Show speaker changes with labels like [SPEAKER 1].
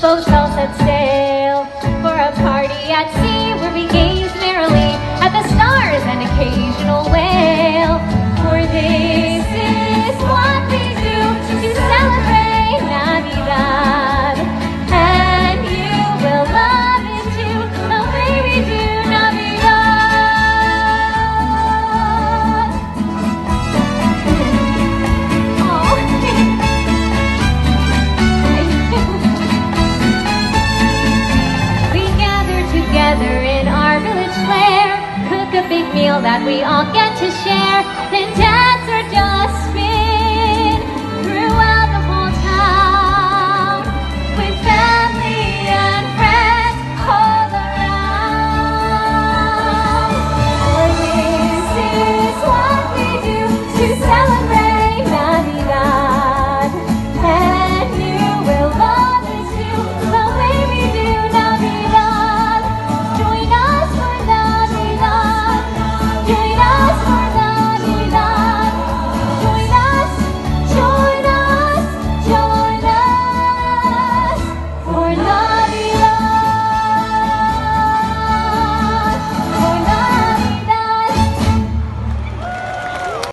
[SPEAKER 1] boats all set sail for a party at sea where we gaze merrily at the stars and occasional whale. For this is what we do to celebrate Navidad, and you will love it too, the way we do Navidad. Oh. We gather together in our village square, cook a big meal that we all get to share, then dance or just